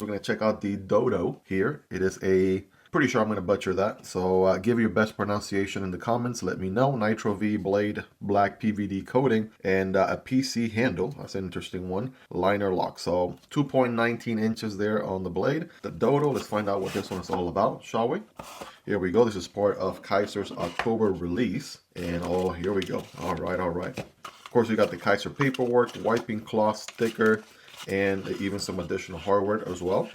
we're going to check out the Dodo here. It is a, pretty sure I'm going to butcher that. So give your best pronunciation in the comments. Let me know. Nitro V blade, black PVD coating, and a PC handle. That's an interesting one. Liner lock. So 2.19 inches there on the blade. The Dodo, let's find out what this one is all about, shall we? Here we go. This is part of Kizer's October release. And oh, here we go. All right, all right. Of course, we got the Kizer paperwork, wiping cloth, sticker, and even some additional hardware as well.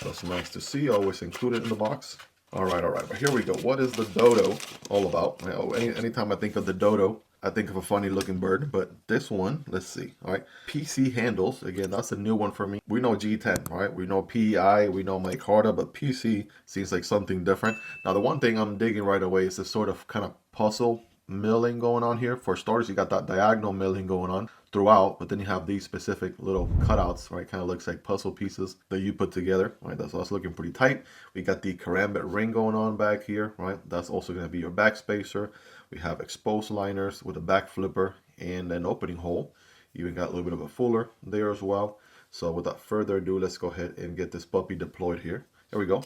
That's nice to see, always included in the box. All right, but here we go. What is the Dodo all about? Anytime I think of the Dodo, I think of a funny looking bird, but this one, let's see. All right, PC handles, again, that's a new one for me. We know G10, right? We know PEI, we know micarta, but PC seems like something different. Now, the one thing I'm digging right away is this sort of kind of puzzle milling going on here. For starters, you got that diagonal milling going on throughout, but then you have these specific little cutouts, right? Kind of looks like puzzle pieces that you put together, right? That's also looking pretty tight. We got the karambit ring going on back here, right? That's also going to be your back spacer. We have exposed liners with a back flipper and an opening hole. You even got a little bit of a fuller there as well. So without further ado, let's go ahead and get this puppy deployed here. Here we go.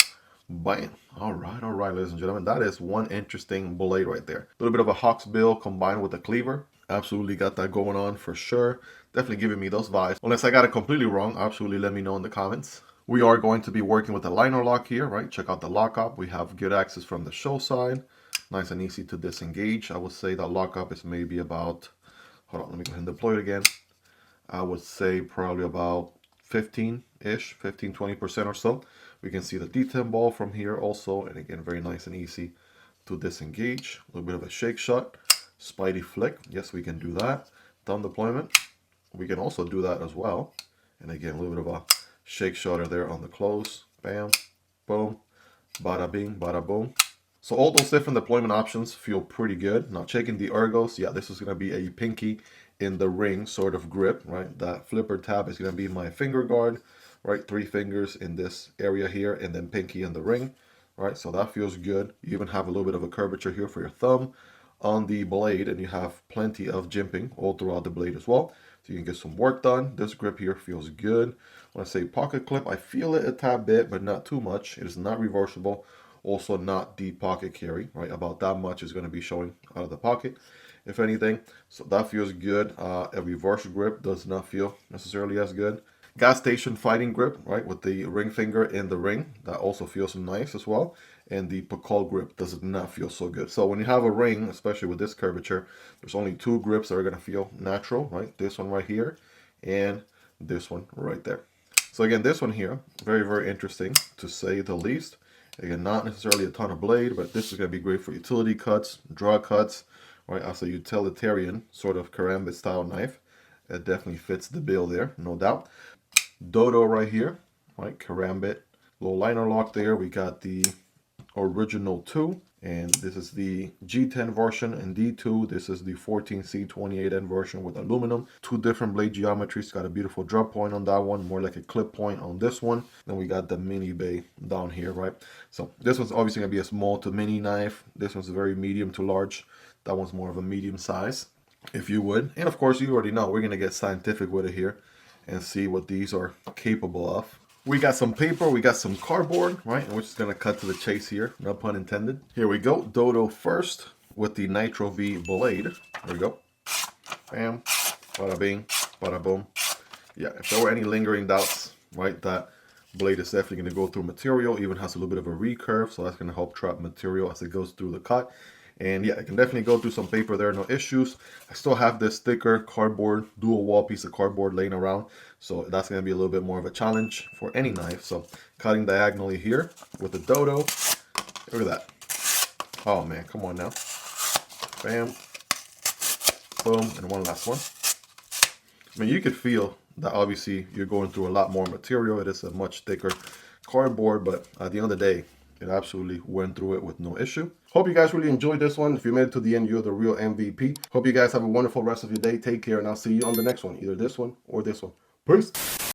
Bam. All right, ladies and gentlemen, that is one interesting blade right there. A little bit of a hawk's bill combined with a cleaver. Absolutely got that going on for sure. Definitely giving me those vibes. Unless I got it completely wrong, absolutely let me know in the comments. We are going to be working with the liner lock here, right? Check out the lockup. We have good access from the show side. Nice and easy to disengage. I would say that lockup is maybe about, hold on, let me go ahead and deploy it again. I would say probably about 15-ish, 15-20% or so. We can see the detent ball from here also, and again, very nice and easy to disengage. A little bit of a shake shot, spidey flick. Yes, we can do that. Thumb deployment, we can also do that as well. And again, a little bit of a shake shotter there on the close. Bam, boom, bada bing, bada boom. So all those different deployment options feel pretty good. Now checking the ergos, yeah, this is going to be a pinky in the ring sort of grip, right? That flipper tab is going to be my finger guard, right? 3 fingers in this area here and then pinky in the ring, right? So that feels good. You even have a little bit of a curvature here for your thumb on the blade, and you have plenty of jimping all throughout the blade as well. So you can get some work done. This grip here feels good. When I say pocket clip, I feel it a tad bit, but not too much. It is not reversible. Also not deep pocket carry, right? About that much is going to be showing out of the pocket, if anything. So that feels good. A reverse grip does not feel necessarily as good. Gas station fighting grip, right? With the ring finger in the ring. That also feels nice as well. And the Quoll grip does not feel so good. So when you have a ring, especially with this curvature, there's only 2 grips that are going to feel natural, right? This one right here and this one right there. So again, this one here, very, very interesting to say the least. Again, not necessarily a ton of blade, but this is going to be great for utility cuts, draw cuts, right? As a utilitarian sort of karambit style knife. It definitely fits the bill there, no doubt. Dodo right here, right? Karambit, little liner lock there. We got the original 2, and this is the G10 version, and D2, this is the 14C28N version with aluminum. 2 different blade geometries. Got a beautiful drop point on that one, more like a clip point on this one. Then we got the Mini Bay down here, right? So this one's obviously gonna be a small to mini knife. This one's very medium to large. That one's more of a medium size, if you would. And of course, you already know we're gonna get scientific with it here and see what these are capable of. We got some paper, we got some cardboard, right? And we're just gonna cut to the chase here, no pun intended. Here we go, Dodo first with the Nitro V blade. There we go. Bam, bada bing, bada boom. Yeah, if there were any lingering doubts, right, that blade is definitely gonna go through material, even has a little bit of a recurve, so that's gonna help trap material as it goes through the cut. And yeah, I can definitely go through some paper there, no issues. I still have this thicker cardboard, dual wall piece of cardboard laying around. So that's going to be a little bit more of a challenge for any knife. So cutting diagonally here with the Dodo. Look at that. Oh man, come on now. Bam. Boom. And one last one. I mean, you could feel that obviously you're going through a lot more material. It is a much thicker cardboard, but at the end of the day, it absolutely went through it with no issue. Hope you guys really enjoyed this one. If you made it to the end, you're the real MVP. Hope you guys have a wonderful rest of your day. Take care, and I'll see you on the next one. Either this one or this one. Peace.